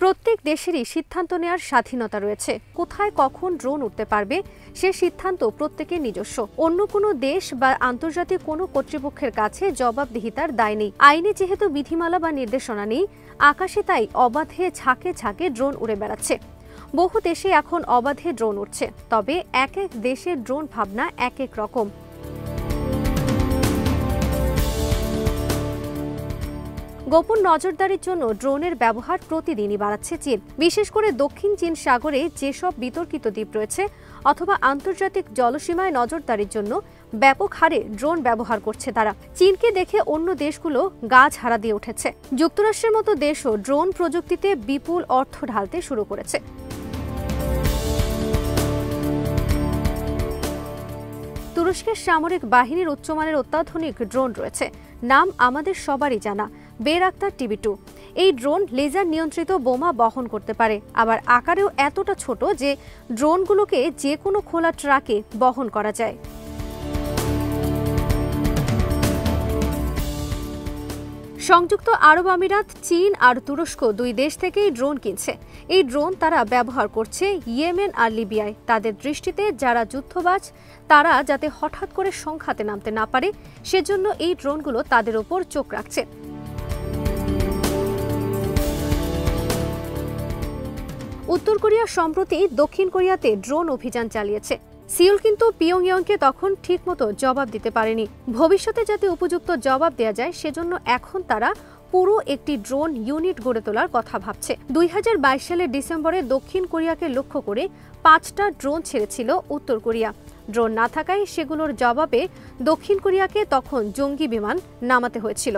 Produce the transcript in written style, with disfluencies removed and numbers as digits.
প্রত্যেক দেশেরই সিদ্ধান্ত নেওয়ার স্বাধীনতা রয়েছে। কোথায় কখন ড্রোন উঠতে পারবে সে সিদ্ধান্ত প্রত্যেকের নিজস্ব। অন্য কোনো দেশ বা আন্তর্জাতিক কোনো কর্তৃপক্ষের কাছে জবাবদিহিতার দায় নেই। আইনে যেহেতু বিধিমালা বা নির্দেশনা নেই, আকাশে তাই অবাধে ঝাঁকে ঝাঁকে ড্রোন উড়ে বেড়াচ্ছে। বহু দেশে এখন অবাধে ড্রোন উঠছে, তবে এক এক দেশের ড্রোন ভাবনা এক এক রকম। গোপন নজরদারির জন্য ড্রোনের ব্যবহার প্রতিদিনই বাড়াচ্ছে চীন। বিশেষ করে দক্ষিণ চীন সাগরে যেসব বিতর্কিত দ্বীপ রয়েছে অথবা আন্তর্জাতিক জলসীমায় নজরদারির জন্য ব্যাপক হারে ড্রোন ব্যবহার করছে তারা। চীনকে দেখে অন্য দেশগুলো গা ঝাড়া দিয়ে উঠেছে। যুক্তরাষ্ট্রের মতো দেশও ড্রোন প্রযুক্তিতে বিপুল অর্থ ঢালতে শুরু করেছে। তুরস্কের সামরিক বাহিনীর উচ্চমানের অত্যাধুনিক ড্রোন রয়েছে। নাম আমাদের সবারই জানা, বেরাক্তার TB2। এই ড্রোন লেজার নিয়ন্ত্রিত বোমা বহন করতে পারে, আবার আকারেও এতটা ছোট যে ড্রোনগুলোকে যে কোনো খোলা ট্রাকে বহন করা যায়। সংযুক্ত আরব আমিরাত, চীন আর তুরস্ক দুই দেশ থেকেই ড্রোন কিনছে। এই ড্রোন তারা ব্যবহার করছে ইয়েমেন আর লিবিয়ায়। তাদের দৃষ্টিতে যারা যুদ্ধবাজ তারা যাতে হঠাৎ করে সংঘাতে নামতে না পারে, সেজন্য এই ড্রোনগুলো তাদের ওপর চোখ রাখছে। উত্তর কোরিয়া সম্প্রতি দক্ষিণ কোরিয়াতে ড্রোন অভিযান চালিয়েছে। সিউল কিন্তু পিয়ংইয়ংকে তখন ঠিকমতো জবাব দিতে পারেনি। ভবিষ্যতে যাতে উপযুক্ত জবাব দেওয়া যায় সেজন্য এখন তারা পুরো একটি ড্রোন ইউনিট গড়ে তোলার কথা ভাবছে। 2022 সালের ডিসেম্বরে দক্ষিণ কোরিয়াকে লক্ষ্য করে 5টা ড্রোন ছেড়েছিল উত্তর কোরিয়া। ড্রোন না থাকায় সেগুলোর জবাবে দক্ষিণ কোরিয়াকে তখন জঙ্গি বিমান নামাতে হয়েছিল।